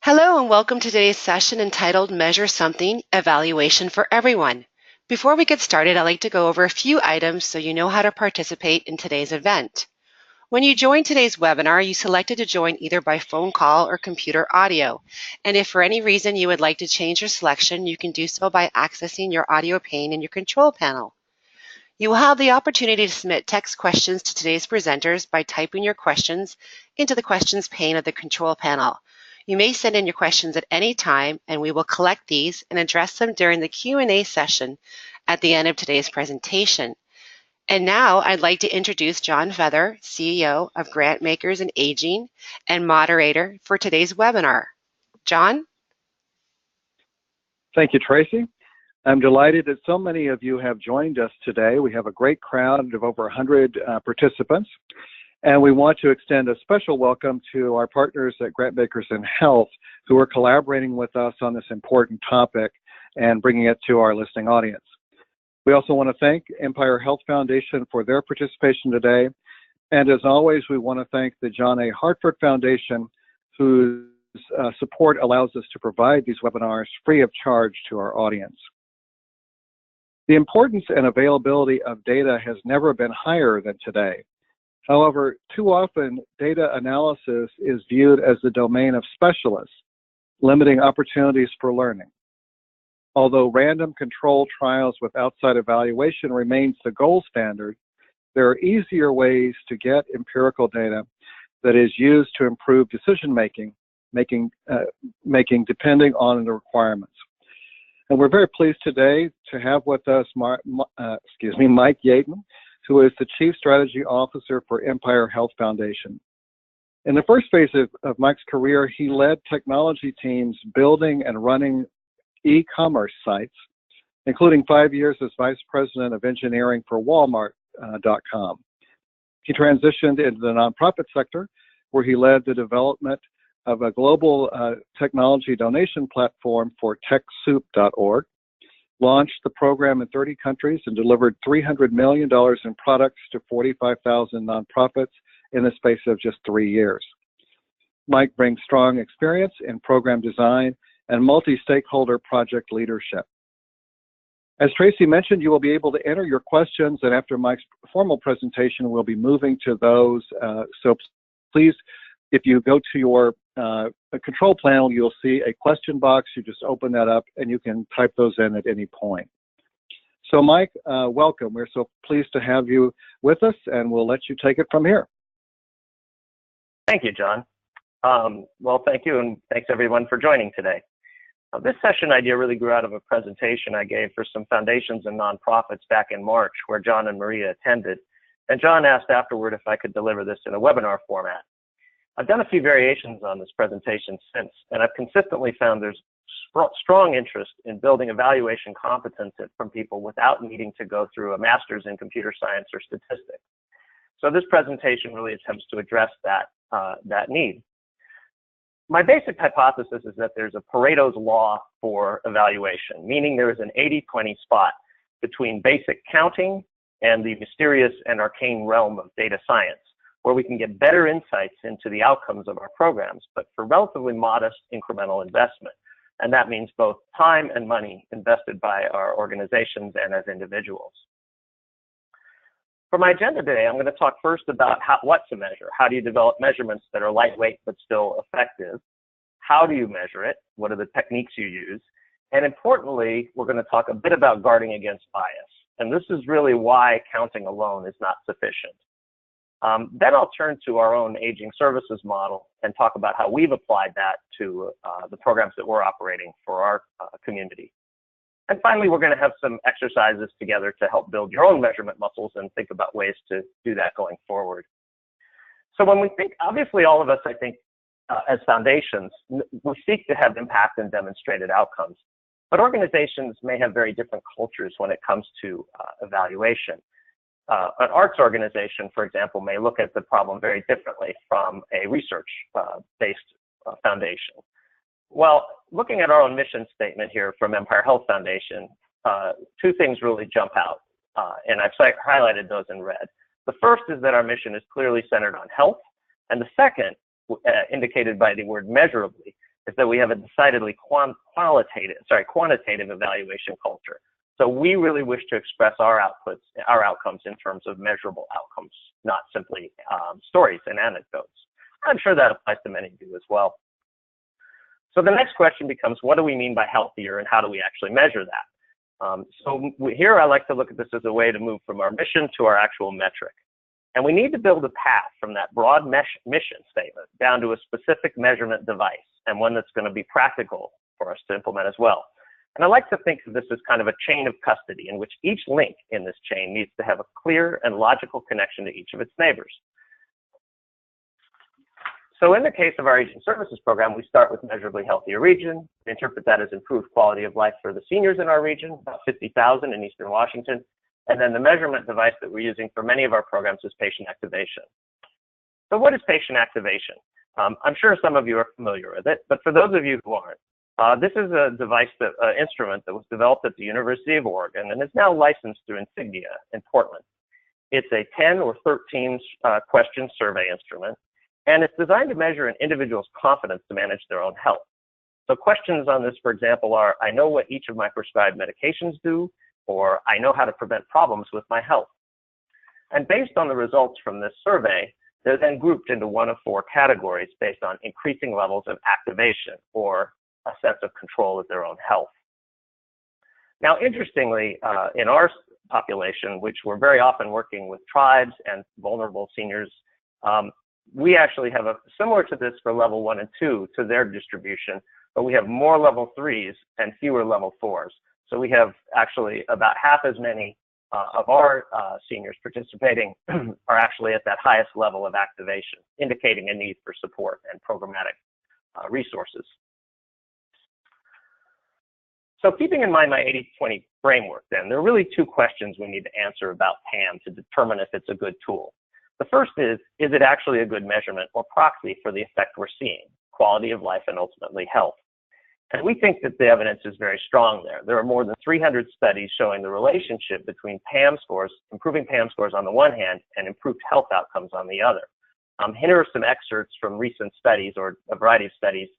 Hello and welcome to today's session entitled Measure Something, Evaluation for Everyone. Before we get started, I'd like to go over a few items so you know how to participate in today's event. When you joined today's webinar, you selected to join either by phone call or computer audio. And if for any reason you would like to change your selection, you can do so by accessing your audio pane in your control panel. You will have the opportunity to submit text questions to today's presenters by typing your questions into the questions pane of the control panel. You may send in your questions at any time, and we will collect these and address them during the Q&A session at the end of today's presentation. And now I'd like to introduce John Feather, CEO of Grantmakers In Aging and moderator for today's webinar. John? Thank you, Tracy. I'm delighted that so many of you have joined us today. We have a great crowd of over 100 participants, and we want to extend a special welcome to our partners at Grantmakers in Health who are collaborating with us on this important topic and bringing it to our listening audience. We also want to thank Empire Health Foundation for their participation today, and as always, we want to thank the John A. Hartford Foundation, whose support allows us to provide these webinars free of charge to our audience. The importance and availability of data has never been higher than today. However, too often, data analysis is viewed as the domain of specialists, limiting opportunities for learning. Although random control trials with outside evaluation remains the gold standard, there are easier ways to get empirical data that is used to improve decision-making depending on the requirements. And we're very pleased today to have with us Mike Yeaton, who is the Chief Strategy Officer for Empire Health Foundation. In the first phase of Mike's career, he led technology teams building and running e-commerce sites, including 5 years as Vice President of Engineering for Walmart.com. He transitioned into the nonprofit sector, where he led the development of a global technology donation platform for TechSoup.org, launched the program in 30 countries, and delivered $300 million in products to 45,000 nonprofits in the space of just 3 years. Mike brings strong experience in program design and multi-stakeholder project leadership. As Tracy mentioned, you will be able to enter your questions, and after Mike's formal presentation, we'll be moving to those. So please, if you go to your control panel, you'll see a question box. You just open that up and you can type those in at any point. So Mike, welcome. We're so pleased to have you with us, and we'll let you take it from here. Thank you, John. Well, thank you, and thanks everyone for joining today. This session idea really grew out of a presentation I gave for some foundations and nonprofits back in March, where John and Maria attended. And John asked afterward if I could deliver this in a webinar format. I've done a few variations on this presentation since, and I've consistently found there's strong interest in building evaluation competence from people without needing to go through a master's in computer science or statistics. So this presentation really attempts to address that need. My basic hypothesis is that there's a Paretos Law for evaluation, meaning there is an 80-20 spot between basic counting and the mysterious and arcane realm of data science, where we can get better insights into the outcomes of our programs, but for relatively modest incremental investment. And that means both time and money invested by our organizations and as individuals. For my agenda today, I'm going to talk first about what to measure. How do you develop measurements that are lightweight but still effective? How do you measure it? What are the techniques you use? And importantly, we're going to talk a bit about guarding against bias. And this is really why counting alone is not sufficient. Then I'll turn to our own aging services model and talk about how we've applied that to the programs that we're operating for our community. And finally, we're going to have some exercises together to help build your own measurement muscles and think about ways to do that going forward. So when we think, obviously all of us, I think, as foundations, we seek to have impact and demonstrated outcomes. But organizations may have very different cultures when it comes to evaluation. An arts organization, for example, may look at the problem very differently from a research-based foundation. Well, looking at our own mission statement here from Empire Health Foundation, two things really jump out, and I've highlighted those in red. The first is that our mission is clearly centered on health, and the second, indicated by the word measurably, is that we have a decidedly quantitative evaluation culture. So we really wish to express our outcomes in terms of measurable outcomes, not simply stories and anecdotes. I'm sure that applies to many of you as well. So the next question becomes, what do we mean by healthier and how do we actually measure that? Here I like to look at this as a way to move from our mission to our actual metric. And we need to build a path from that broad mission statement down to a specific measurement device, and one that's going to be practical for us to implement as well. And I like to think of this as kind of a chain of custody in which each link in this chain needs to have a clear and logical connection to each of its neighbors. So in the case of our aging services program, we start with measurably healthier region. We interpret that as improved quality of life for the seniors in our region, about 50,000 in Eastern Washington. And then the measurement device that we're using for many of our programs is patient activation. So what is patient activation? I'm sure some of you are familiar with it, but for those of you who aren't, this is a device, instrument that was developed at the University of Oregon and is now licensed through Insignia in Portland. It's a 10 or 13 question survey instrument, and it's designed to measure an individual's confidence to manage their own health. So questions on this, for example, are, I know what each of my prescribed medications do, or I know how to prevent problems with my health. And based on the results from this survey, they're then grouped into one of four categories based on increasing levels of activation or a sense of control of their own health. Now, interestingly, in our population, which we're very often working with tribes and vulnerable seniors, we actually have a similar to this for level 1 and 2 to their distribution, but we have more level 3s and fewer level 4s. So we have actually about half as many of our seniors participating are actually at that highest level of activation, indicating a need for support and programmatic resources. So keeping in mind my 80-20 framework, then, there are really two questions we need to answer about PAM to determine if it's a good tool. The first is it actually a good measurement or proxy for the effect we're seeing, quality of life and ultimately health? And we think that the evidence is very strong there. There are more than 300 studies showing the relationship between PAM scores, improving PAM scores on the one hand, and improved health outcomes on the other. Here are some excerpts from recent studies, or a variety of studies,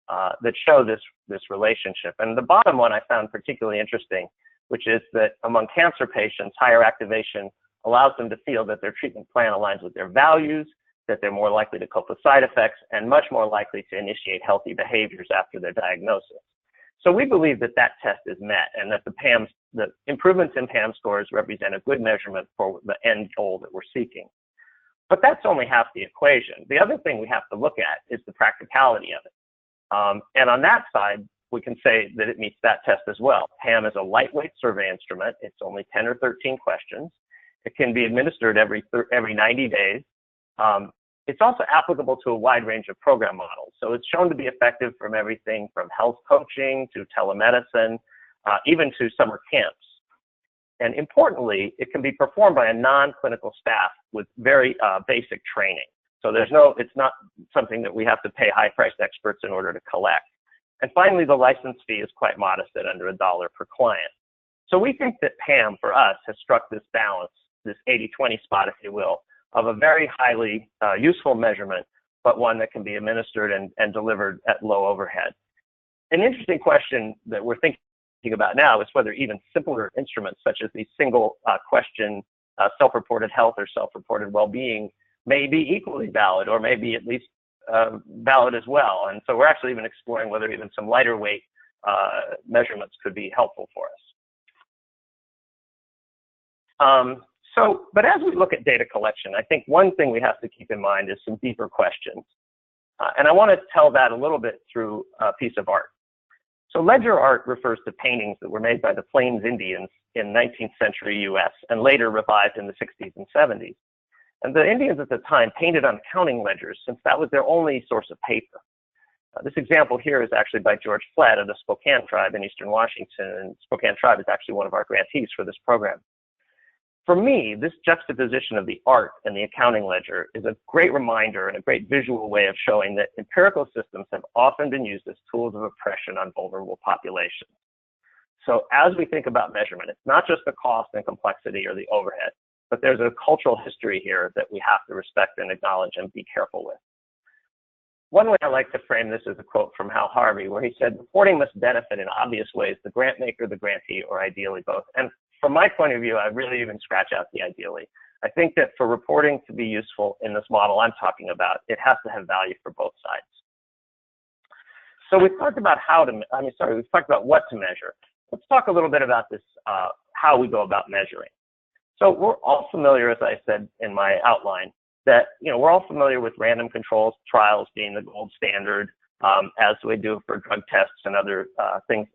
that show this relationship. And the bottom one I found particularly interesting, which is that among cancer patients, higher activation allows them to feel that their treatment plan aligns with their values, that they're more likely to cope with side effects, and much more likely to initiate healthy behaviors after their diagnosis. So we believe that that test is met, and that the improvements in PAM scores represent a good measurement for the end goal that we're seeking. But that's only half the equation. The other thing we have to look at is the practicality of it. And on that side, we can say that it meets that test as well. PAM is a lightweight survey instrument. It's only 10 or 13 questions. It can be administered every 90 days. It's also applicable to a wide range of program models. So it's shown to be effective from everything from health coaching to telemedicine, even to summer camps. And importantly, it can be performed by a non-clinical staff with very basic training. So it's not something that we have to pay high-priced experts in order to collect. And finally, the license fee is quite modest at under $1 per client. So we think that PAM for us has struck this balance, this 80-20 spot, if you will, of a very highly useful measurement, but one that can be administered and delivered at low overhead. An interesting question that we're thinking about now is whether even simpler instruments such as these single question self-reported health or self-reported well-being may be equally valid, or may be at least valid as well. And so we're actually even exploring whether even some lighter weight measurements could be helpful for us. But as we look at data collection, I think one thing we have to keep in mind is some deeper questions. And I want to tell that a little bit through a piece of art. So ledger art refers to paintings that were made by the Plains Indians in 19th century US and later revived in the 60s and 70s. And the Indians at the time painted on counting ledgers since that was their only source of paper. This example here is actually by George Flett of the Spokane tribe in Eastern Washington, and Spokane tribe is actually one of our grantees for this program. For me, this juxtaposition of the art and the accounting ledger is a great reminder and a great visual way of showing that empirical systems have often been used as tools of oppression on vulnerable populations. So as we think about measurement, it's not just the cost and complexity or the overhead, but there's a cultural history here that we have to respect and acknowledge and be careful with. one way I like to frame this is a quote from Hal Harvey, where he said, reporting must benefit in obvious ways the grant maker, the grantee, or ideally both. And from my point of view, I really even scratch out the ideally. I think that for reporting to be useful in this model I'm talking about, it has to have value for both sides. So we've talked about we've talked about what to measure. Let's talk a little bit about this, how we go about measuring. So we're all familiar, as I said in my outline, that we're all familiar with random control trials being the gold standard, as we do for drug tests and other things,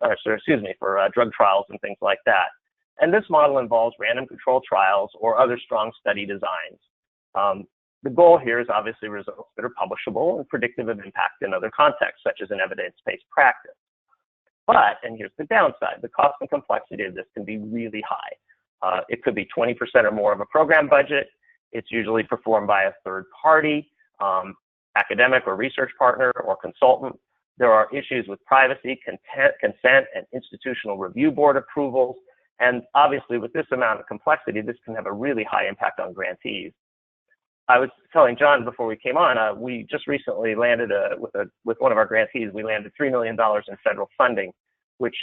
for drug trials and things like that. And this model involves random control trials or other strong study designs. The goal here is obviously results that are publishable and predictive of impact in other contexts, such as an evidence-based practice. But, and here's the downside, the cost and complexity of this can be really high. It could be 20% or more of a program budget. It's usually performed by a third party, academic or research partner or consultant. There are issues with privacy, consent, and institutional review board approvals. And obviously, with this amount of complexity, this can have a really high impact on grantees. I was telling John before we came on, we just recently landed with one of our grantees, we landed $3 million in federal funding, which,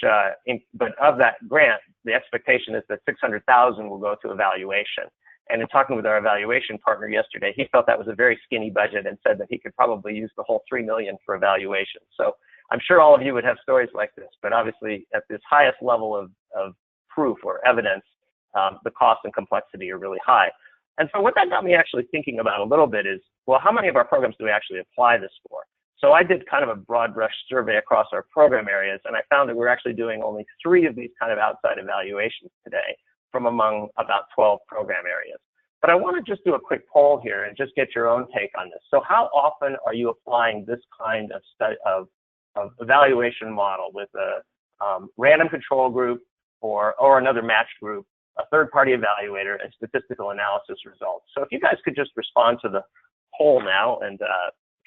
but of that grant, the expectation is that $600,000 will go to evaluation. And in talking with our evaluation partner yesterday, he felt that was a very skinny budget and said that he could probably use the whole $3 million for evaluation. So I'm sure all of you would have stories like this, but obviously at this highest level of proof or evidence, the cost and complexity are really high. And so what that got me actually thinking about a little bit is, well, how many of our programs do we actually apply this for? So I did kind of a broad brush survey across our program areas, and I found that we're actually doing only 3 of these kind of outside evaluations today from among about 12 program areas. But I want to just do a quick poll here and just get your own take on this. So how often are you applying this kind of evaluation model with a random control group or another matched group, a third-party evaluator, and statistical analysis results? So if you guys could just respond to the poll now, and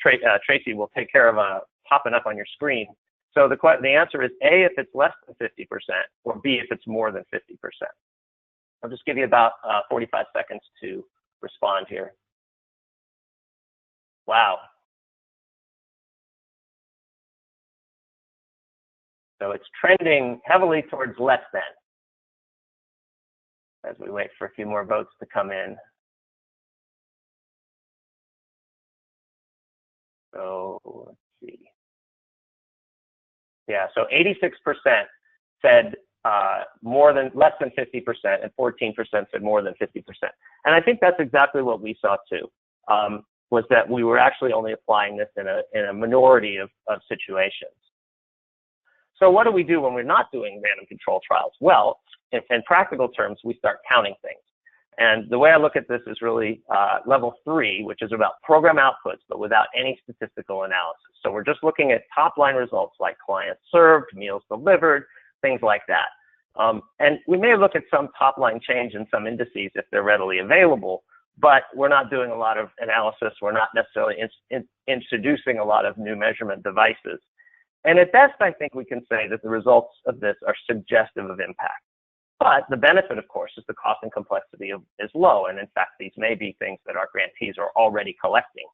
Tracy will take care of popping up on your screen. So the answer is A, if it's less than 50%, or B, if it's more than 50%. I'll just give you about 45 seconds to respond here. Wow. So it's trending heavily towards less than, as we wait for a few more votes to come in. So let's see. Yeah, so 86% said less than 50%, and 14% said more than 50%. And I think that's exactly what we saw too, was that we were actually only applying this in a minority of situations. So what do we do when we're not doing random control trials? Well, in practical terms, we start counting things. And the way I look at this is really level 3, which is about program outputs, but without any statistical analysis. So we're just looking at top-line results like clients served, meals delivered, things like that. And we may look at some top-line change in some indices if they're readily available, but we're not doing a lot of analysis. We're not necessarily introducing a lot of new measurement devices. And at best, I think we can say that the results of this are suggestive of impact. But the benefit, of course, is the cost and complexity is low. And in fact, these may be things that our grantees are already collecting.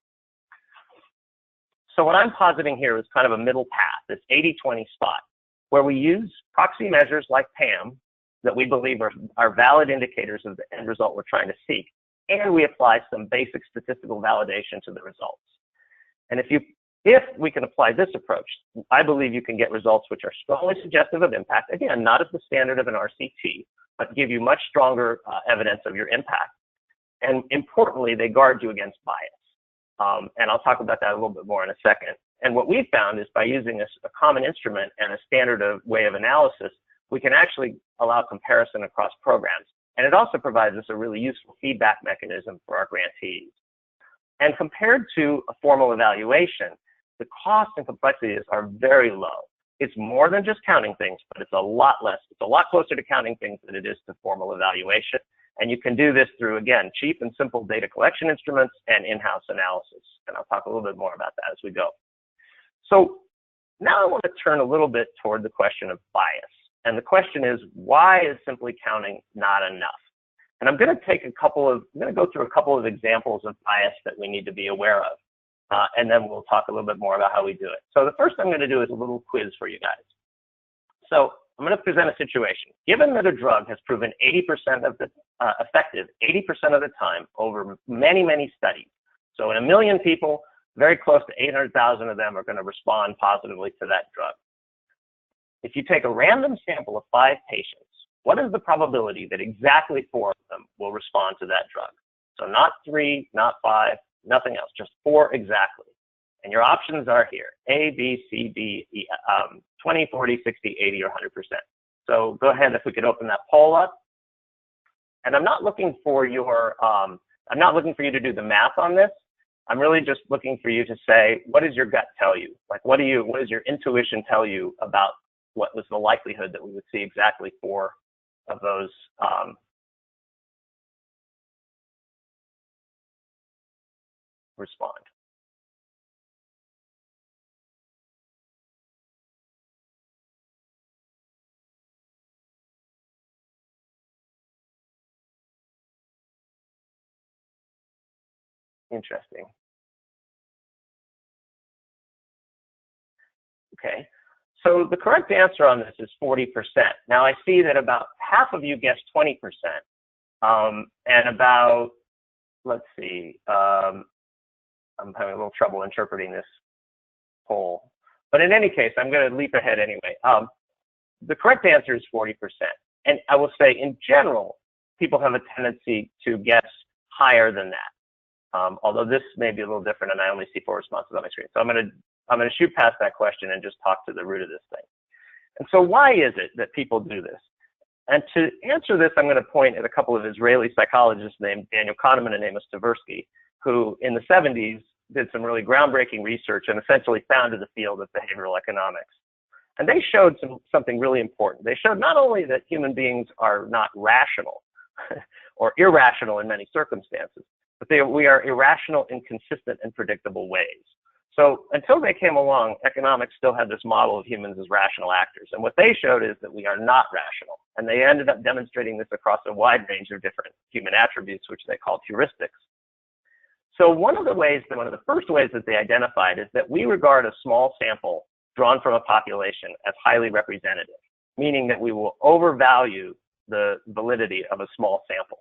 So what I'm positing here is kind of a middle path, this 80-20 spot, where we use proxy measures like PAM that we believe are valid indicators of the end result we're trying to seek. And we apply some basic statistical validation to the results. And if we can apply this approach, I believe you can get results which are strongly suggestive of impact, again, not as the standard of an RCT, but give you much stronger evidence of your impact. And importantly, they guard you against bias. And I'll talk about that a little bit more in a second. And what we've found is by using a common instrument and a standard way of analysis, we can actually allow comparison across programs. And it also provides us a really useful feedback mechanism for our grantees. And compared to a formal evaluation, the cost and complexities are very low. It's more than just counting things, but it's a lot less. It's a lot closer to counting things than it is to formal evaluation. And you can do this through, again, cheap and simple data collection instruments and in-house analysis. And I'll talk a little bit more about that as we go. So now I want to turn a little bit toward the question of bias. And the question is, why is simply counting not enough? And I'm going to go through a couple of examples of bias that we need to be aware of. and then we'll talk a little bit more about how we do it. So the first thing I'm going to do is a little quiz for you guys. So I'm going to present a situation. Given that a drug has proven 80% of the effective 80% of the time over many, many studies. So in 1 million people, very close to 800,000 of them are going to respond positively to that drug. If you take a random sample of 5 patients, what is the probability that exactly 4 of them will respond to that drug? So not 3, not 5, nothing else, just 4 exactly. And your options are here, A, B, C, D, E, 20, 40, 60, 80, or 100%. So go ahead, if we could open that poll up. And I'm not looking for your, I'm not looking for you to do the math on this. I'm really just looking for you to say, what does your gut tell you? Like, what does your intuition tell you about what was the likelihood that we would see exactly 4 of those respond? Interesting. Okay, so the correct answer on this is 40%. Now I see that about half of you guessed 20%, and about, let's see, I'm having a little trouble interpreting this poll. But in any case, I'm going to leap ahead anyway. The correct answer is 40%. And I will say, in general, people have a tendency to guess higher than that. Although this may be a little different, and I only see 4 responses on my screen. So I'm going to shoot past that question and just talk to the root of this thing. And so why is it that people do this? And to answer this, I'm going to point at a couple of Israeli psychologists named Daniel Kahneman and Amos Tversky, who in the 70s did some really groundbreaking research and essentially founded the field of behavioral economics. And they showed something really important. They showed not only that human beings are not rational or irrational in many circumstances, but we are irrational in consistent and predictable ways. So until they came along, economics still had this model of humans as rational actors. And what they showed is that we are not rational. And they ended up demonstrating this across a wide range of different human attributes, which they called heuristics. So one of the first ways that they identified is that we regard a small sample drawn from a population as highly representative, meaning that we will overvalue the validity of a small sample.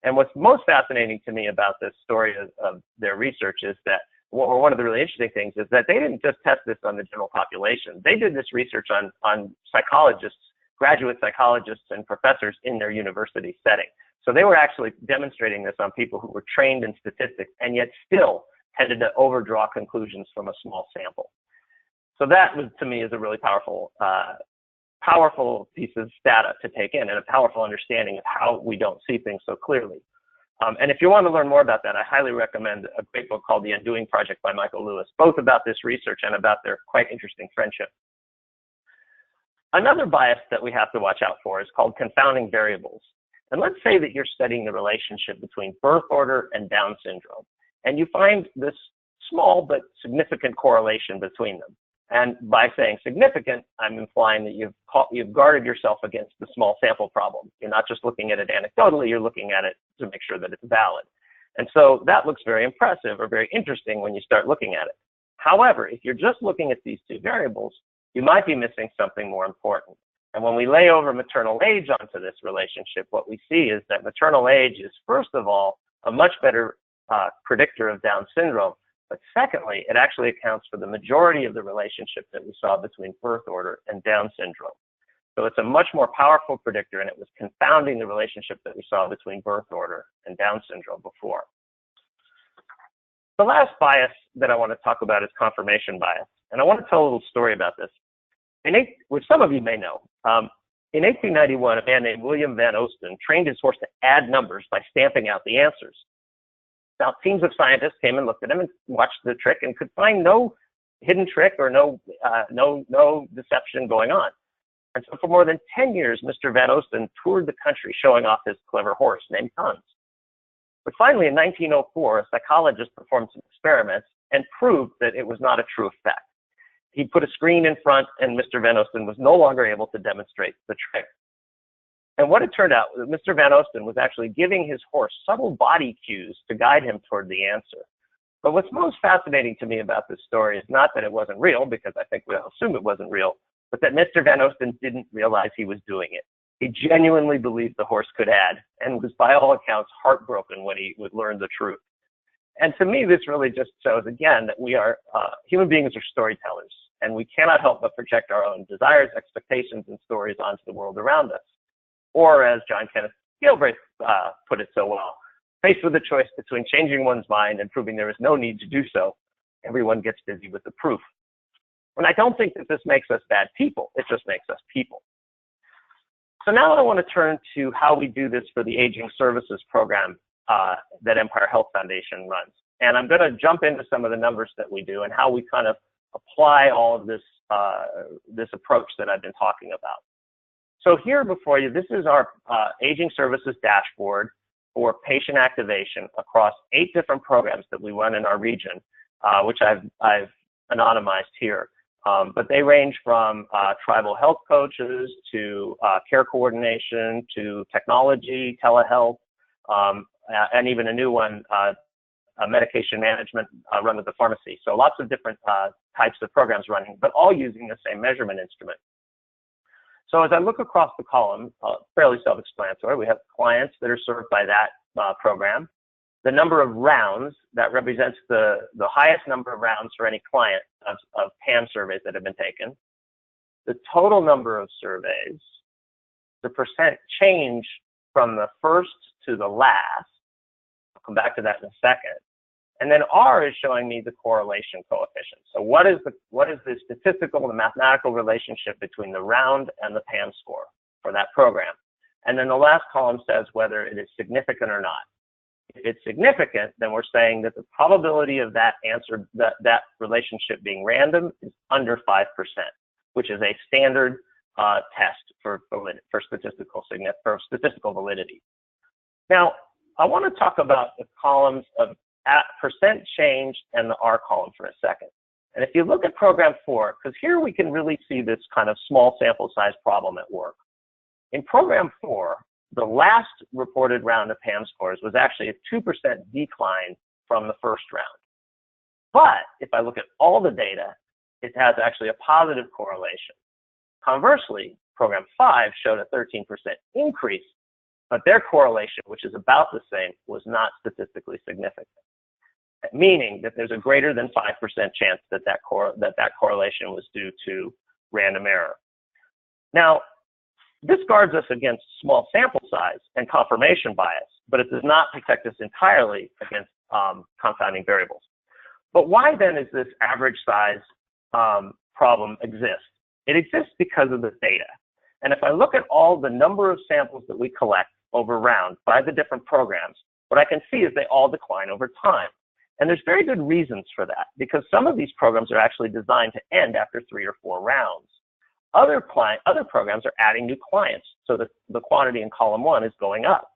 And what's most fascinating to me about this story of their research is that, or one of the really interesting things is that they didn't just test this on the general population. They did this research on psychologists, graduate psychologists and professors in their university setting. So they were actually demonstrating this on people who were trained in statistics and yet still tended to overdraw conclusions from a small sample. So that was, to me, is a really powerful piece of data to take in and a powerful understanding of how we don't see things so clearly. And if you want to learn more about that, I highly recommend a great book called The Undoing Project by Michael Lewis, both about this research and about their quite interesting friendship. Another bias that we have to watch out for is called confounding variables. And let's say that you're studying the relationship between birth order and Down syndrome, and you find this small but significant correlation between them. And by saying significant, I'm implying that you've guarded yourself against the small sample problem. You're not just looking at it anecdotally, you're looking at it to make sure that it's valid. And so that looks very impressive or very interesting when you start looking at it. However, if you're just looking at these 2 variables, you might be missing something more important. And when we lay over maternal age onto this relationship, what we see is that maternal age is, first of all, a much better predictor of Down syndrome. But secondly, it actually accounts for the majority of the relationship that we saw between birth order and Down syndrome. So it's a much more powerful predictor, and it was confounding the relationship that we saw between birth order and Down syndrome before. The last bias that I want to talk about is confirmation bias. And I want to tell a little story about this, which some of you may know. In 1891, a man named William Van Osten trained his horse to add numbers by stamping out the answers. Now, teams of scientists came and looked at him and watched the trick and could find no hidden trick or no deception going on. And so for more than 10 years, Mr. Van Osten toured the country showing off his clever horse named Tons. But finally, in 1904, a psychologist performed some experiments and proved that it was not a true effect. He put a screen in front, and Mr. Van Osten was no longer able to demonstrate the trick. And what it turned out was that Mr. Van Osten was actually giving his horse subtle body cues to guide him toward the answer. But what's most fascinating to me about this story is not that it wasn't real, because I think we all assume it wasn't real, but that Mr. Van Osten didn't realize he was doing it. He genuinely believed the horse could add, and was by all accounts heartbroken when he would learn the truth. And to me, this really just shows again that we are, human beings are storytellers, and we cannot help but project our own desires, expectations, and stories onto the world around us. Or as John Kenneth Galbraith put it so well, faced with a choice between changing one's mind and proving there is no need to do so, everyone gets busy with the proof. And I don't think that this makes us bad people, it just makes us people. So now I want to turn to how we do this for the Aging Services Program that Empire Health Foundation runs. And I'm going to jump into some of the numbers that we do and how we kind of apply all of this, this approach that I've been talking about. So here before you, this is our Aging Services dashboard for patient activation across 8 different programs that we run in our region, which I've anonymized here. But they range from tribal health coaches to care coordination to technology, telehealth, and even a new one, medication management run with the pharmacy. So lots of different types of programs running, but all using the same measurement instrument. So as I look across the column, fairly self-explanatory, we have clients that are served by that program. The number of rounds, that represents the highest number of rounds for any client of PAM surveys that have been taken. The total number of surveys, the percent change from the first to the last. I'll come back to that in a second. And then R is showing me the correlation coefficient. So what is the statistical, the mathematical relationship between the round and the PAM score for that program? And then the last column says whether it is significant or not. If it's significant, then we're saying that the probability of that answer, that relationship being random, is under 5%, which is a standard test for statistical validity. Now, I want to talk about the columns of percent change and the R column for a second. And if you look at program 4, because here we can really see this kind of small sample size problem at work. In program 4, the last reported round of PAM scores was actually a 2% decline from the first round. But if I look at all the data, it has actually a positive correlation. Conversely, program 5 showed a 13% increase, but their correlation, which is about the same, was not statistically significant. Meaning that there's a greater than 5% chance that that correlation was due to random error. Now, this guards us against small sample size and confirmation bias, but it does not protect us entirely against confounding variables. But why then is this average size problem exist? It exists because of the data. And if I look at all the number of samples that we collect over round by the different programs, what I can see is they all decline over time. And there's very good reasons for that, because some of these programs are actually designed to end after 3 or 4 rounds. Other programs are adding new clients, so the quantity in column 1 is going up.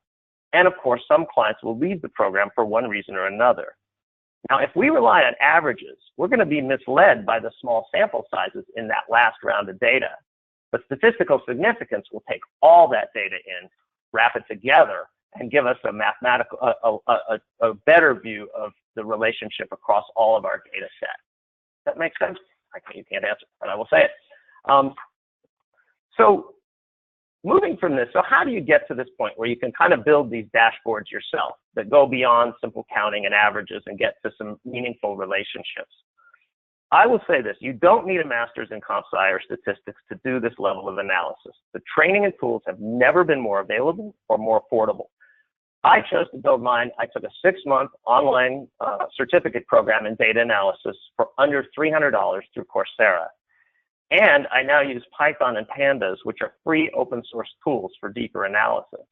And of course, some clients will leave the program for one reason or another. Now, if we rely on averages, we're going to be misled by the small sample sizes in that last round of data. But statistical significance will take all that data in, wrap it together, and give us a mathematical, a better view of the relationship across all of our data set. That makes sense? You can't answer, but I will say it. So moving from this, so how do you get to this point where you can kind of build these dashboards yourself that go beyond simple counting and averages and get to some meaningful relationships? I will say this, you don't need a master's in comp sci or statistics to do this level of analysis. The training and tools have never been more available or more affordable. I chose to build mine. I took a 6-month online certificate program in data analysis for under $300 through Coursera. And I now use Python and Pandas, which are free open source tools for deeper analysis.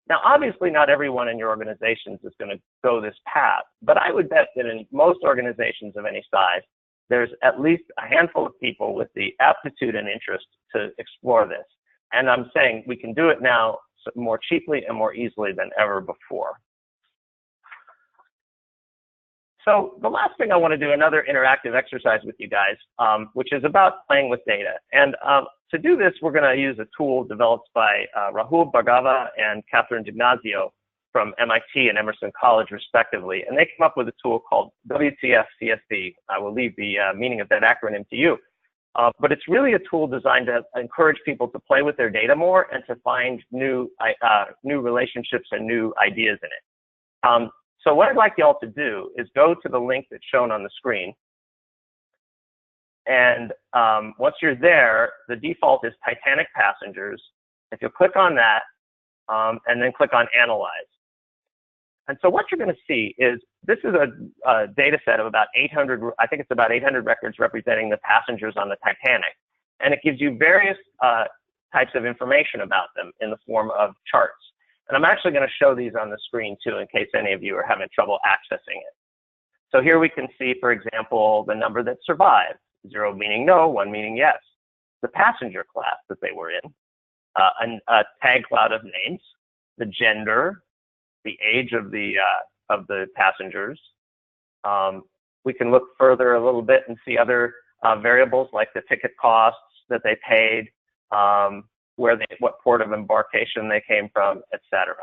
Now, obviously, not everyone in your organizations is going to go this path, but I would bet that in most organizations of any size, there's at least a handful of people with the aptitude and interest to explore this. And I'm saying we can do it now more cheaply and more easily than ever before. So the last thing I want to do, another interactive exercise with you guys, which is about playing with data. And to do this, we're going to use a tool developed by Rahul Bhargava and Catherine DiGnazio from MIT and Emerson College, respectively, and they came up with a tool called WTF-CSV. I will leave the meaning of that acronym to you. But it's really a tool designed to encourage people to play with their data more and to find new relationships and new ideas in it. So what I'd like y'all to do is go to the link that's shown on the screen. And once you're there, the default is Titanic passengers. If you click on that and then click on Analyze. And so what you're going to see is this is a data set of about 800, I think it's about 800 records representing the passengers on the Titanic. And it gives you various types of information about them in the form of charts. And I'm actually going to show these on the screen too, in case any of you are having trouble accessing it. So here we can see, for example, the number that survived, 0 meaning no, 1 meaning yes, the passenger class that they were in, a tag cloud of names, the gender, the age of the passengers. We can look further a little bit and see other variables like the ticket costs that they paid, what port of embarkation they came from, etc.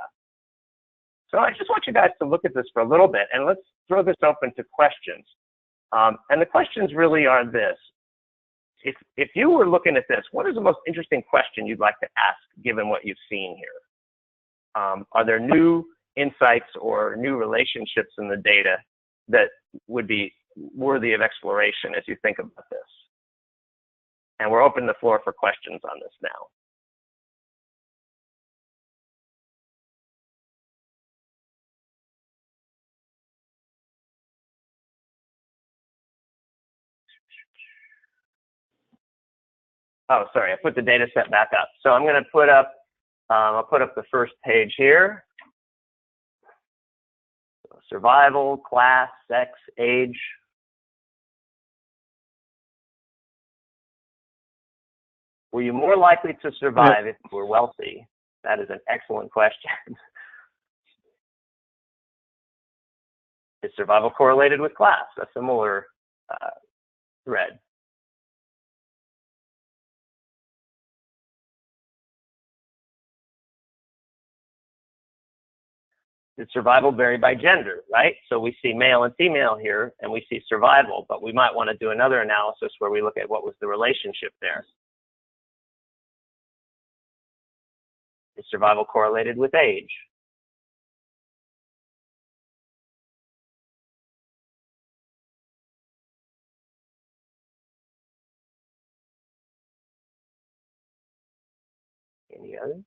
So I just want you guys to look at this for a little bit, and let's throw this open to questions. And the questions really are this. If you were looking at this, what is the most interesting question you'd like to ask given what you've seen here? Are there new insights or new relationships in the data that would be worthy of exploration as you think about this? And we're opening the floor for questions on this now. Oh, sorry, I put the data set back up. So I'm going to put up, I'll put up the first page here. Survival, class, sex, age. Were you more likely to survive if you were wealthy? That is an excellent question. Is survival correlated with class? A similar thread. Did survival vary by gender, right? So we see male and female here, and we see survival, but we might want to do another analysis where we look at what was the relationship there. Is survival correlated with age? Any others?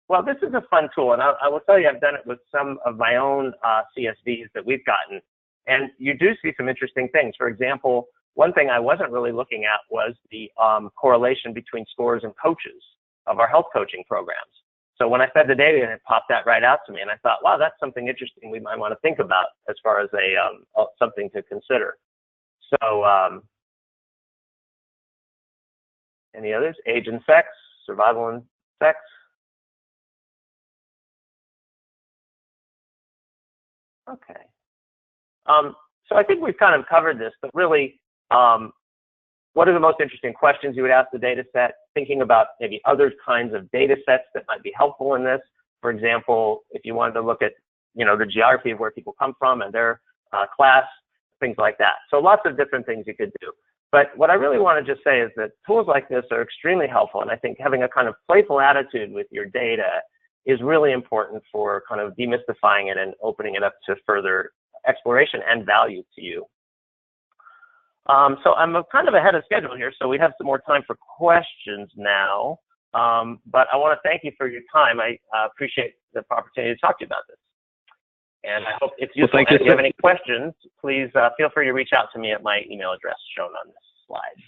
Well, this is a fun tool, and I will tell you I've done it with some of my own CSVs that we've gotten, and you do see some interesting things. For example, one thing I wasn't really looking at was the correlation between scores and coaches of our health coaching programs. So when I fed the data, it popped that right out to me, and I thought, wow, that's something interesting we might want to think about as far as something to consider. So any others? Age and sex, survival and sex. Okay. So I think we've kind of covered this, but really, what are the most interesting questions you would ask the data set? Thinking about maybe other kinds of data sets that might be helpful in this. For example, if you wanted to look at, the geography of where people come from and their class, things like that. So lots of different things you could do. But what I really want to just say is that tools like this are extremely helpful, and I think having a kind of playful attitude with your data is really important for kind of demystifying it and opening it up to further exploration and value to you. So I'm kind of ahead of schedule here, so we have some more time for questions now. But I want to thank you for your time. I appreciate the opportunity to talk to you about this. And I hope it's useful. If you have any questions, please feel free to reach out to me at my email address shown on this slide.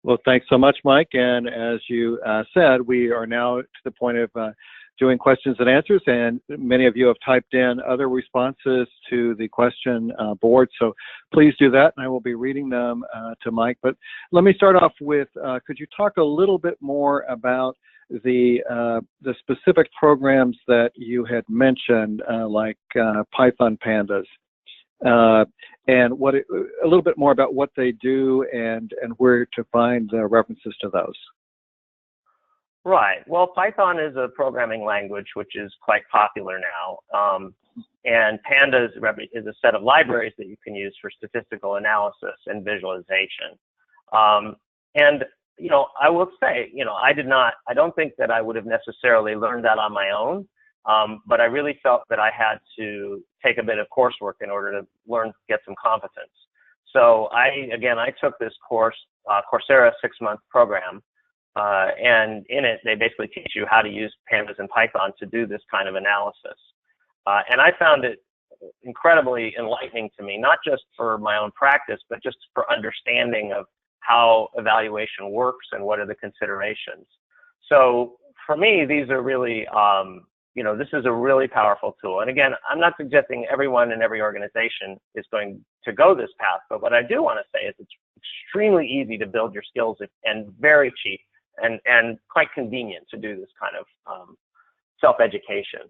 Well, thanks so much, Mike. And as you said, we are now to the point of doing questions and answers, and many of you have typed in other responses to the question board, so please do that, and I will be reading them to Mike. But let me start off with, could you talk a little bit more about the specific programs that you had mentioned, like Python Pandas, and a little bit more about what they do and where to find the references to those? Right. Well, Python is a programming language which is quite popular now. And Pandas is a set of libraries that you can use for statistical analysis and visualization. And, I will say, I don't think that I would have necessarily learned that on my own, but I really felt that I had to take a bit of coursework in order to get some competence. So I took this course, Coursera 6-month program, and in it, they basically teach you how to use Pandas and Python to do this kind of analysis. And I found it incredibly enlightening to me, not just for my own practice, but just for understanding of how evaluation works and what are the considerations. So for me, these are really, this is a really powerful tool. And again, I'm not suggesting everyone in every organization is going to go this path, but what I do want to say is it's extremely easy to build your skills and very cheap and quite convenient to do this kind of self-education.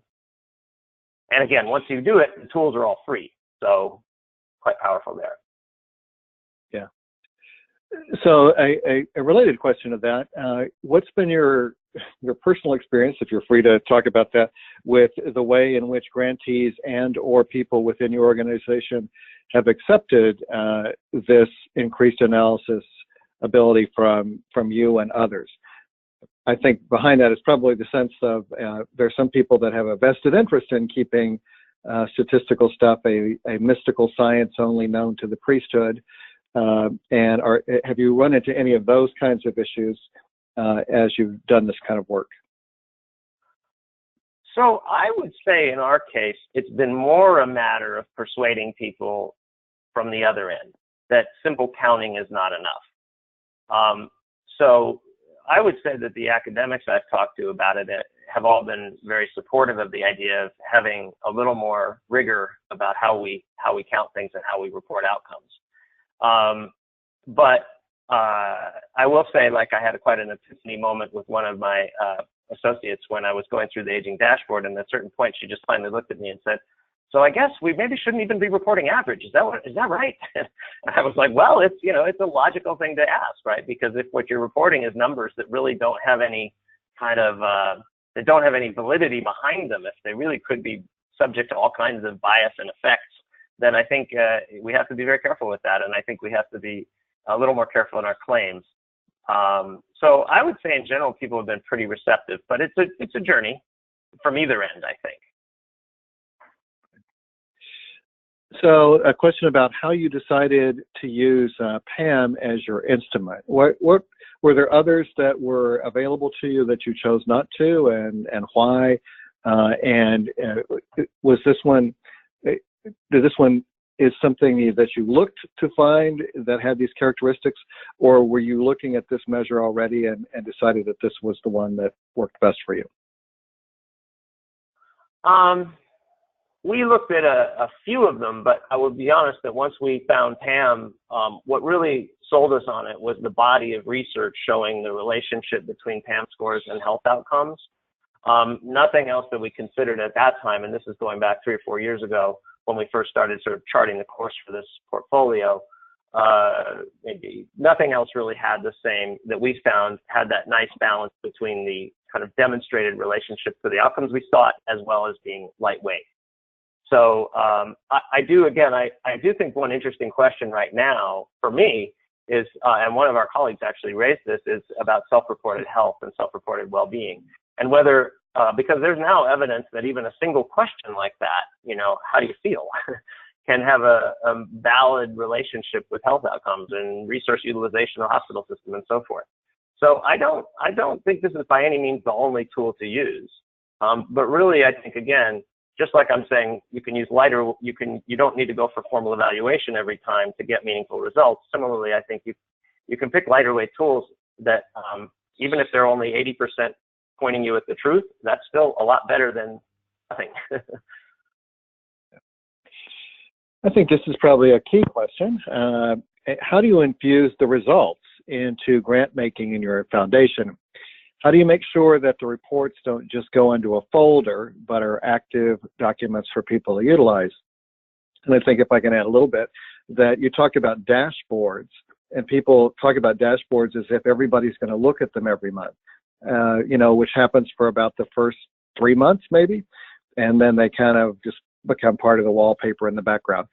And again, once you do it, the tools are all free. So quite powerful there. Yeah. So a related question to that, what's been your personal experience, if you're free to talk about that, with the way in which grantees and or people within your organization have accepted this increased analysis ability from you and others? I think behind that is probably the sense of there's some people that have a vested interest in keeping statistical stuff a mystical science only known to the priesthood. And have you run into any of those kinds of issues as you've done this kind of work? So I would say in our case, it's been more a matter of persuading people from the other end that simple counting is not enough. So I would say that the academics I've talked to about it have all been very supportive of the idea of having a little more rigor about how we count things and how we report outcomes. But I will say, like, I had quite an epiphany moment with one of my associates when I was going through the aging dashboard, and at a certain point she just finally looked at me and said, "So I guess we maybe shouldn't even be reporting average. Is that right?" And I was like, well, it's a logical thing to ask, right? Because if what you're reporting is numbers that really don't have any kind of that don't have any validity behind them, if they really could be subject to all kinds of bias and effects, then I think we have to be very careful with that, and I think we have to be a little more careful in our claims. So I would say in general, people have been pretty receptive, but it's a journey from either end, I think. So a question about how you decided to use PAM as your instrument. What were there others that were available to you that you chose not to, and why? Was this one? Is something that you looked to find that had these characteristics, or were you looking at this measure already and decided that this was the one that worked best for you? We looked at a few of them, but I would be honest that once we found PAM, what really sold us on it was the body of research showing the relationship between PAM scores and health outcomes. Nothing else that we considered at that time, and this is going back 3 or 4 years ago when we first started sort of charting the course for this portfolio, maybe nothing else really had the same, that we found had that nice balance between the kind of demonstrated relationship to the outcomes we sought as well as being lightweight. So I do think one interesting question right now for me is, and one of our colleagues actually raised this, is about self-reported health and self-reported well-being, and whether, because there's now evidence that even a single question like that, how do you feel, can have a valid relationship with health outcomes and resource utilization of the hospital system and so forth. So I don't think this is by any means the only tool to use, but really I think, again, just like I'm saying, you can use lighter, you don't need to go for formal evaluation every time to get meaningful results. Similarly, I think you can pick lighter weight tools that, even if they're only 80% pointing you at the truth, that's still a lot better than nothing. I think this is probably a key question. How do you infuse the results into grant making in your foundation? How do you make sure that the reports don't just go into a folder, but are active documents for people to utilize? And I think if I can add a little bit, that you talk about dashboards, and people talk about dashboards as if everybody's going to look at them every month. which happens for about the first 3 months maybe, and then they kind of just become part of the wallpaper in the background.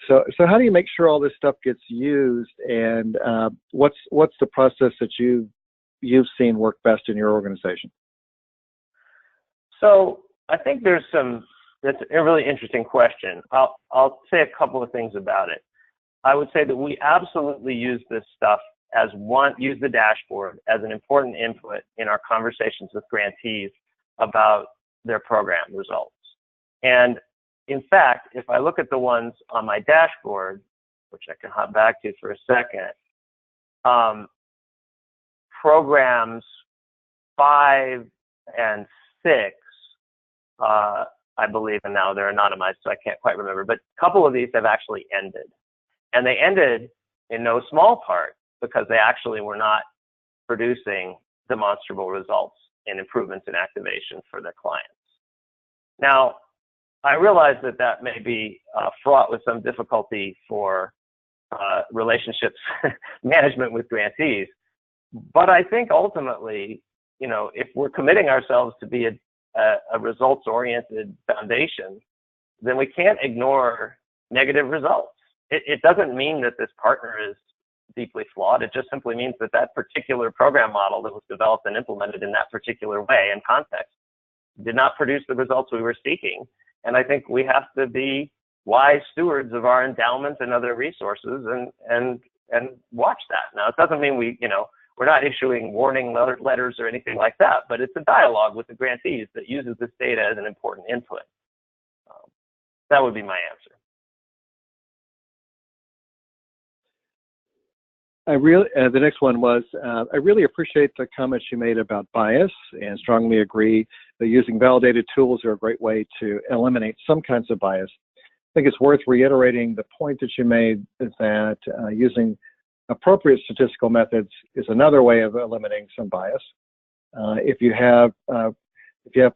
So how do you make sure all this stuff gets used, and what's the process that you've seen work best in your organization? So I think that's a really interesting question. I'll say a couple of things about it. I would say that we absolutely use this stuff use the dashboard as an important input in our conversations with grantees about their program results. And in fact, if I look at the ones on my dashboard, which I can hop back to for a second, programs 5 and 6, I believe, and now they're anonymized, so I can't quite remember, but a couple of these have actually ended. And they ended in no small part because they actually were not producing demonstrable results in improvements in activation for their clients. Now, I realize that may be fraught with some difficulty for relationships management with grantees, but I think ultimately, if we're committing ourselves to be a results-oriented foundation, then we can't ignore negative results. It doesn't mean that this partner is deeply flawed. It just simply means that particular program model that was developed and implemented in that particular way and context did not produce the results we were seeking. And I think we have to be wise stewards of our endowments and other resources and watch that. Now, it doesn't mean we're not issuing warning letters or anything like that, but it's a dialogue with the grantees that uses this data as an important input. That would be my answer. The next one was, I really appreciate the comments you made about bias and strongly agree that using validated tools are a great way to eliminate some kinds of bias. I think it's worth reiterating the point that you made is that using appropriate statistical methods is another way of eliminating some bias. If you have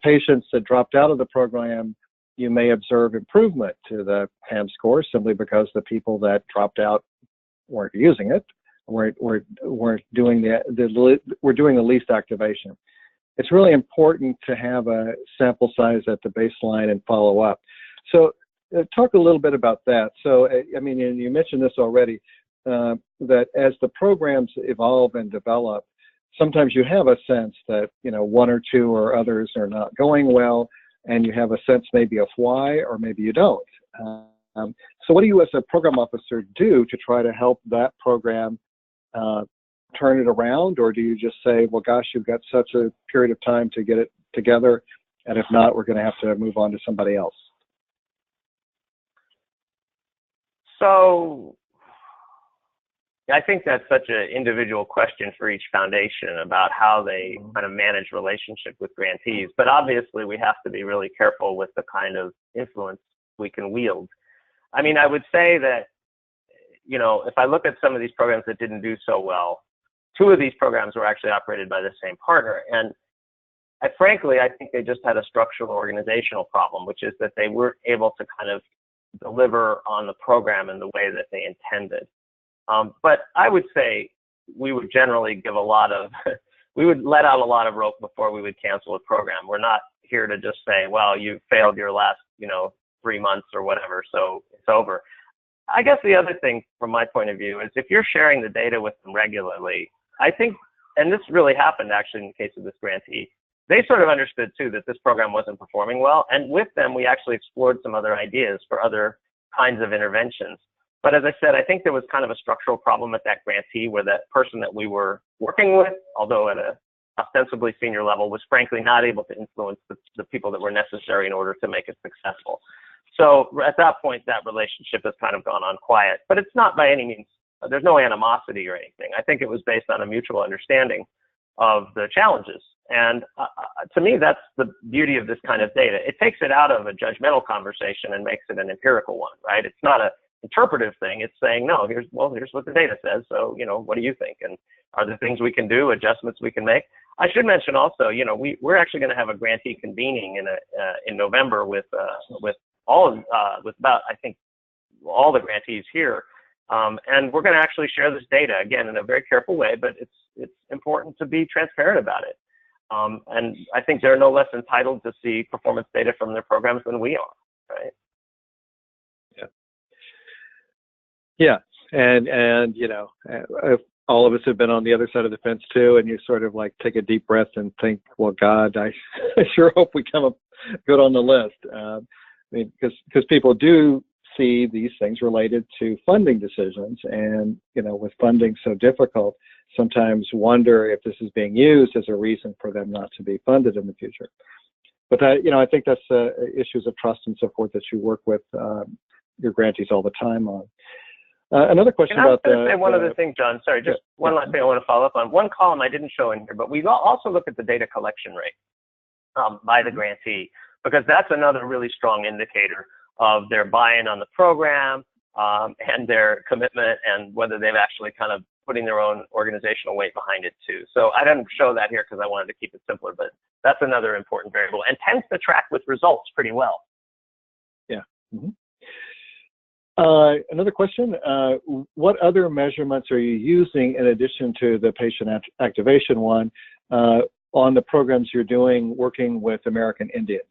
patients that dropped out of the program, you may observe improvement to the PAM score simply because the people that dropped out weren't using it. We're doing the least activation. It's really important to have a sample size at the baseline and follow up. So talk a little bit about that. So, I mean, and you mentioned this already, that as the programs evolve and develop, sometimes you have a sense that, one or two or others are not going well, and you have a sense maybe of why, or maybe you don't. So what do you as a program officer do to try to help that program turn it around, or do you just say, well, gosh, you've got such a period of time to get it together, and if not, we're going to have to move on to somebody else? So I think that's such an individual question for each foundation about how they kind of manage relationship with grantees. But obviously, we have to be really careful with the kind of influence we can wield. I mean, I would say that, if I look at some of these programs that didn't do so well, 2 of these programs were actually operated by the same partner. And frankly, I think they just had a structural organizational problem, which is that they weren't able to kind of deliver on the program in the way that they intended. But I would say we would generally give we would let out a lot of rope before we would cancel a program. We're not here to just say, well, you failed your last, 3 months or whatever, so it's over. I guess the other thing from my point of view is if you're sharing the data with them regularly, I think, and this really happened actually in the case of this grantee, they sort of understood too that this program wasn't performing well. And with them, we actually explored some other ideas for other kinds of interventions. But as I said, I think there was kind of a structural problem at that grantee where that person that we were working with, although at a ostensibly senior level, was frankly not able to influence the people that were necessary in order to make it successful. So at that point, that relationship has kind of gone on quiet, but it's not by any means, there's no animosity or anything. I think it was based on a mutual understanding of the challenges. And to me, that's the beauty of this kind of data. It takes it out of a judgmental conversation and makes it an empirical one, right? It's not an interpretive thing. It's saying, no, here's what the data says. So, what do you think? And are there things we can do, adjustments we can make? I should mention also, we're actually going to have a grantee convening in November with about, I think, all the grantees here. And we're going to actually share this data, again, in a very careful way, but it's important to be transparent about it. And I think they're no less entitled to see performance data from their programs than we are, right? Yeah, and you know, if all of us have been on the other side of the fence too, and you sort of like take a deep breath and think, well, God, I sure hope we come up good on the list. I mean, because people do see these things related to funding decisions, and you know, with funding so difficult, sometimes wonder if this is being used as a reason for them not to be funded in the future. But you know, I think that's issues of trust and so forth that you work with your grantees all the time on. Another question about one other thing, John. Sorry, just one last thing I want to follow up on. One column I didn't show in here, but we also look at the data collection rate by the grantee, because that's another really strong indicator of their buy-in on the program and their commitment, and whether they've actually kind of putting their own organizational weight behind it too. So I didn't show that here because I wanted to keep it simpler, but that's another important variable and tends to track with results pretty well. Yeah. Mm-hmm. Another question, what other measurements are you using in addition to the patient activation one on the programs you're doing working with American Indians?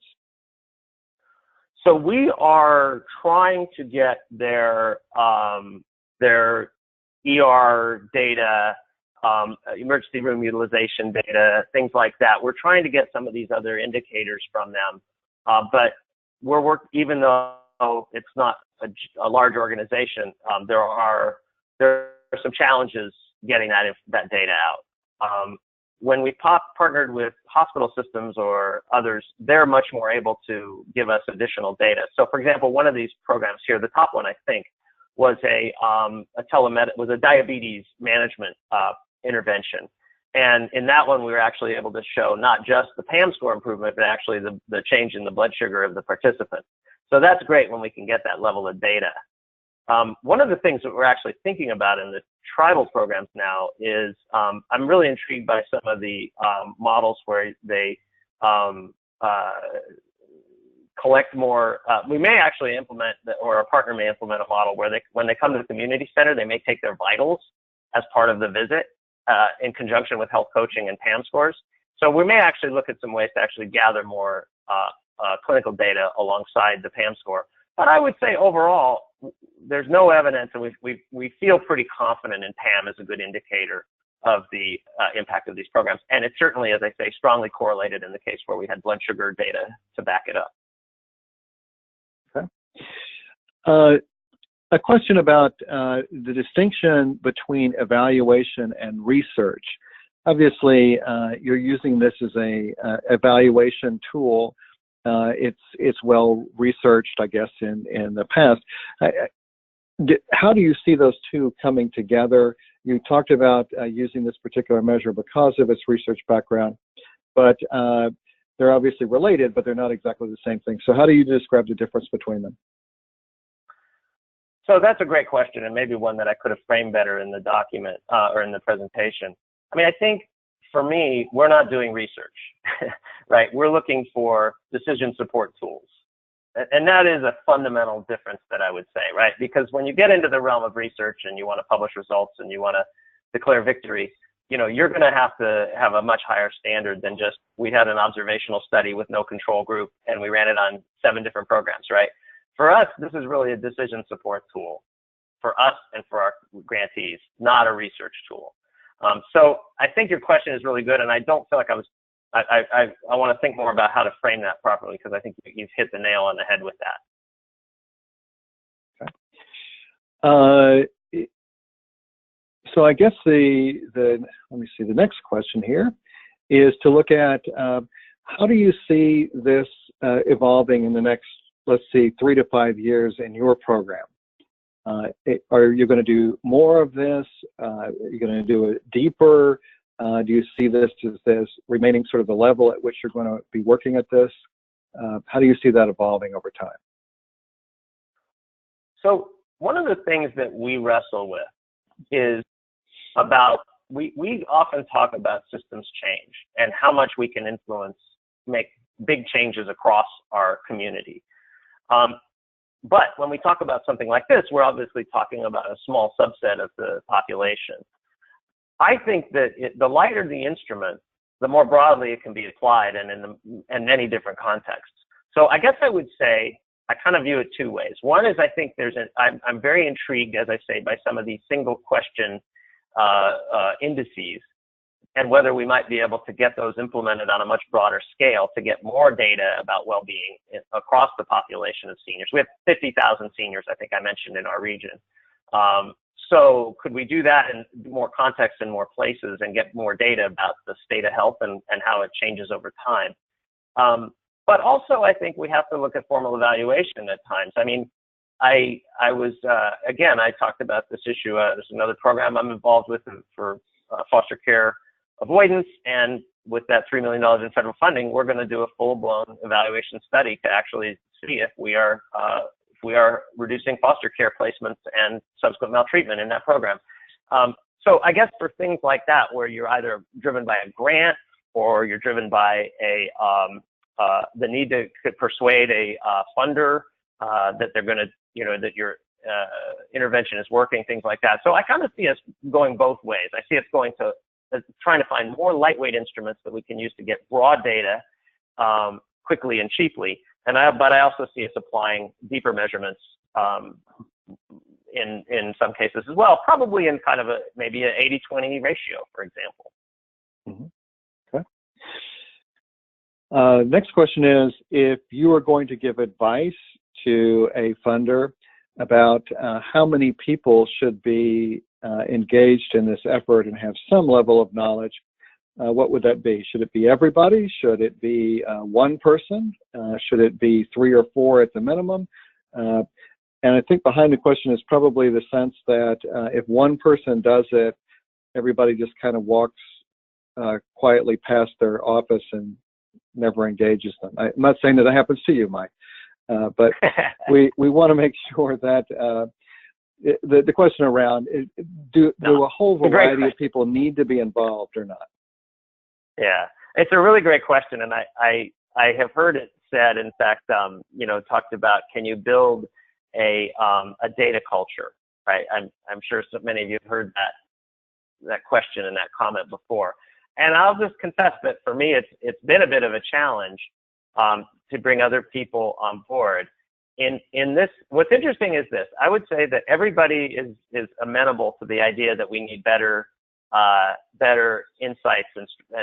So we are trying to get their ER data, emergency room utilization data, things like that. We're trying to get some of these other indicators from them, but even though it's not a large organization, there are some challenges getting that data out. When we partnered with hospital systems or others, they're much more able to give us additional data. So, for example, one of these programs here, the top one I think, was a diabetes management intervention. And in that one, we were actually able to show not just the PAM score improvement, but actually the change in the blood sugar of the participant. So that's great when we can get that level of data. One of the things that we're actually thinking about in the tribal programs now is I'm really intrigued by some of the models where they collect more. We may actually implement, or a partner may implement a model where when they come to the community center, they may take their vitals as part of the visit in conjunction with health coaching and PAM scores. So we may actually look at some ways to actually gather more clinical data alongside the PAM score. But I would say overall, there's no evidence, and we feel pretty confident in PAM as a good indicator of the impact of these programs. And it's certainly, as I say, strongly correlated in the case where we had blood sugar data to back it up. Okay. A question about the distinction between evaluation and research. Obviously, you're using this as a evaluation tool. It's well researched, I guess, in the past. How do you see those two coming together? You talked about using this particular measure because of its research background, but they're obviously related, but they're not exactly the same thing. So how do you describe the difference between them? So that's a great question, and maybe one that I could have framed better in the document or in the presentation. I mean, I think for me, we're not doing research, right? We're looking for decision support tools. And that is a fundamental difference that I would say, right? Because when you get into the realm of research and you want to publish results and you want to declare victory, you know, you're going to have a much higher standard than just, we had an observational study with no control group and we ran it on 7 different programs, right? For us, this is really a decision support tool for us and for our grantees, not a research tool. So I think your question is really good, and I don't feel like I want to think more about how to frame that properly, because I think you've hit the nail on the head with that. Okay. So I guess let me see, the next question here is to look at how do you see this evolving in the next, let's see, 3 to 5 years in your program? Are you going to do more of this? Are you going to do it deeper? Do you see this as remaining sort of the level at which you're going to be working at this? How do you see that evolving over time? So one of the things that we wrestle with is about, we often talk about systems change and how much we can influence, make big changes across our community. But when we talk about something like this, we're obviously talking about a small subset of the population. I think that the lighter the instrument, the more broadly it can be applied and in many different contexts. So I guess I would say I kind of view it two ways. One is I think I'm very intrigued, as I say, by some of these single question indices, and whether we might be able to get those implemented on a much broader scale to get more data about well-being across the population of seniors. We have 50,000 seniors, I think I mentioned, in our region. So could we do that in more contexts in more places and get more data about the state of health and how it changes over time? But also, I think we have to look at formal evaluation at times. I mean, I was, again, I talked about this issue. There's another program I'm involved with for foster care avoidance, and with that $3 million in federal funding, we're going to do a full-blown evaluation study to actually see if we are reducing foster care placements and subsequent maltreatment in that program. So I guess for things like that, where you're either driven by a grant or you're driven by the need to persuade a funder that they're going to, that your intervention is working, things like that. So I kind of see us going both ways. I see us going to trying to find more lightweight instruments that we can use to get broad data quickly and cheaply. But I also see us applying deeper measurements in some cases as well, probably in kind of maybe an 80-20 ratio, for example. Mm-hmm. Okay. Next question is, if you are going to give advice to a funder about how many people should be engaged in this effort and have some level of knowledge, what would that be? Should it be everybody? Should it be one person? Should it be 3 or 4 at the minimum? And I think behind the question is probably the sense that if one person does it, everybody just kind of walks quietly past their office and never engages them. I'm not saying that happens to you, Mike, but we want to make sure that the question around do a whole variety of people need to be involved or not? Yeah, it's a really great question, and I have heard it said, in fact, talked about, can you build a data culture, right? I'm sure so many of you have heard that question and that comment before, and I'll just confess that for me, it's been a bit of a challenge to bring other people on board. In this, what's interesting is this: I would say that everybody is amenable to the idea that we need better insights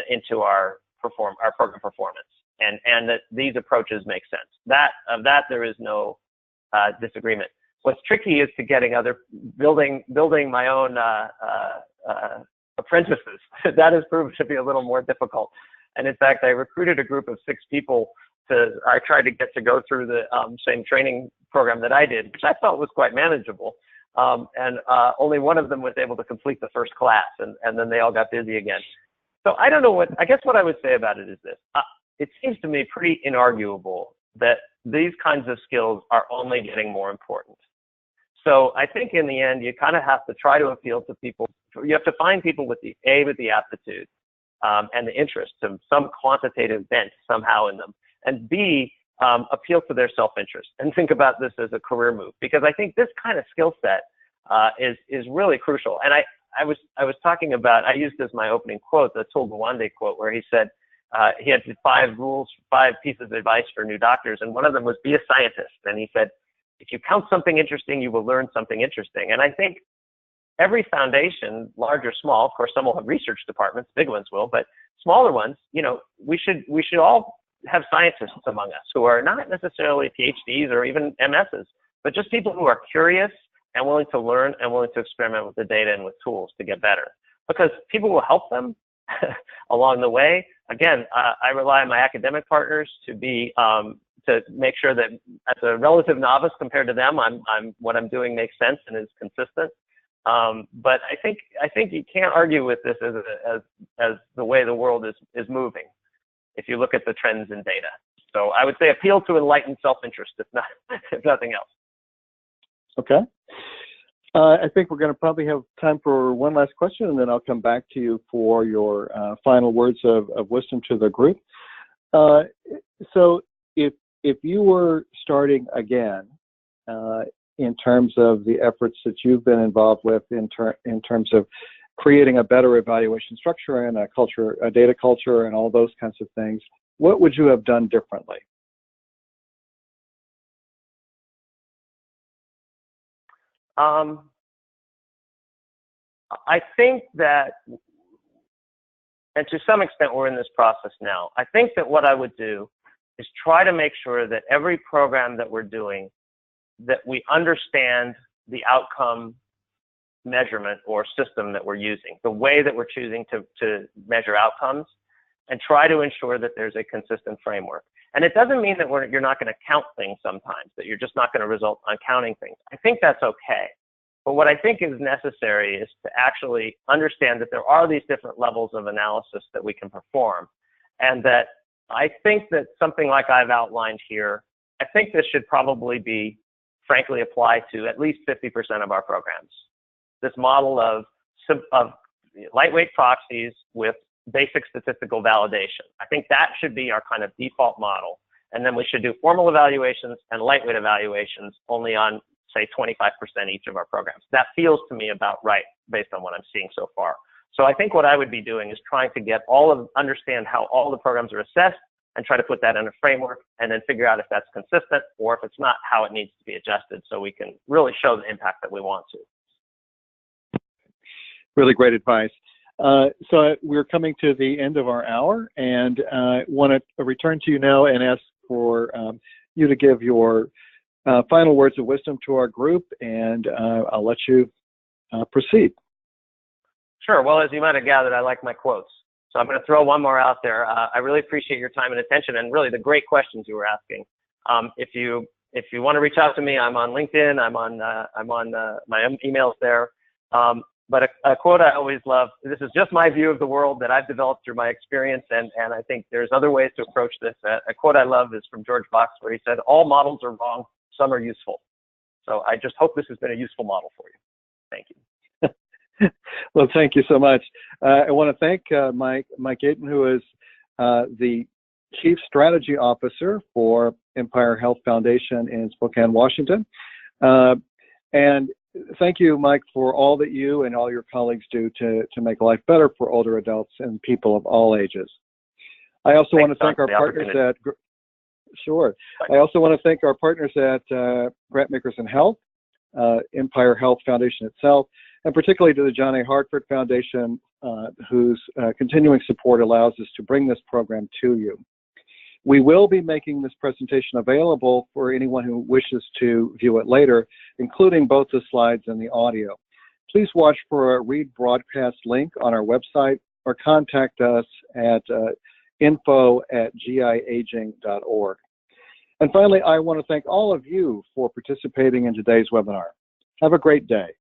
into our program performance, and that these approaches make sense. That there is no disagreement. What's tricky is to getting building my own apprentices. That has proven to be a little more difficult. And in fact, I recruited a group of 6 people. I tried to get to go through the same training program that I did, which I felt was quite manageable. And only one of them was able to complete the first class, and then they all got busy again. So I don't know I guess what I would say about it is this. It seems to me pretty inarguable that these kinds of skills are only getting more important. So I think in the end, you kind of have to try to appeal to people. You have to find people with the aptitude and the interest, some quantitative bent somehow in them, and B, appeal to their self-interest and think about this as a career move, because I think this kind of skill set is really crucial. And I was talking about, I used as my opening quote, the Atul Gawande quote, where he said he had 5 pieces of advice for new doctors, and one of them was be a scientist. And he said, if you count something interesting, you will learn something interesting. And I think every foundation, large or small, of course, some will have research departments, big ones will, but smaller ones, we should all have scientists among us who are not necessarily PhDs or even MSs, but just people who are curious and willing to learn and willing to experiment with the data and with tools to get better, because people will help them along the way. Again, I rely on my academic partners to make sure that as a relative novice compared to them, what I'm doing makes sense and is consistent. But I think you can't argue with this as the way the world is moving, if you look at the trends in data. So I would say appeal to enlightened self-interest, if nothing else. Okay. I think we're going to probably have time for one last question, and then I'll come back to you for your final words of wisdom to the group. So if you were starting again in terms of the efforts that you've been involved with in terms of creating a better evaluation structure and a data culture and all those kinds of things, what would you have done differently? I think that, and to some extent we're in this process now, I think that what I would do is try to make sure that every program that we're doing, that we understand the outcome measurement or system that we're using, the way that we're choosing to measure outcomes, and try to ensure that there's a consistent framework. And it doesn't mean that you're not going to count things sometimes, that you're just not going to result on counting things. I think that's okay. But what I think is necessary is to actually understand that there are these different levels of analysis that we can perform. And that I think that something like I've outlined here, I think this should probably be, frankly, applied to at least 50% of our programs. This model of lightweight proxies with basic statistical validation. I think that should be our kind of default model. And then we should do formal evaluations and lightweight evaluations only on, say, 25% each of our programs. That feels to me about right based on what I'm seeing so far. So I think what I would be doing is trying to understand how all the programs are assessed and try to put that in a framework and then figure out if that's consistent, or if it's not, how it needs to be adjusted so we can really show the impact that we want to. Really great advice. So we're coming to the end of our hour, and I want to return to you now and ask for you to give your final words of wisdom to our group, and I'll let you proceed. Sure. Well, as you might have gathered, I like my quotes. So I'm going to throw one more out there. I really appreciate your time and attention, and really the great questions you were asking. If you want to reach out to me, I'm on LinkedIn. I'm on my emails there. But a quote I always love, this is just my view of the world that I've developed through my experience, and I think there's other ways to approach this. A quote I love is from George Box, where he said, "All models are wrong, some are useful." So I just hope this has been a useful model for you. Thank you. Well, thank you so much. I want to thank Mike Yeaton, who is the Chief Strategy Officer for Empire Health Foundation in Spokane, Washington. And thank you, Mike, for all that you and all your colleagues do to make life better for older adults and people of all ages. I also want to thank our partners at I also want to thank our partners at Grantmakers in Health, Empire Health Foundation itself, and particularly to the John A. Hartford Foundation, whose continuing support allows us to bring this program to you. We will be making this presentation available for anyone who wishes to view it later, including both the slides and the audio. Please watch for a read broadcast link on our website or contact us at info@giaaging.org. And finally, I want to thank all of you for participating in today's webinar. Have a great day.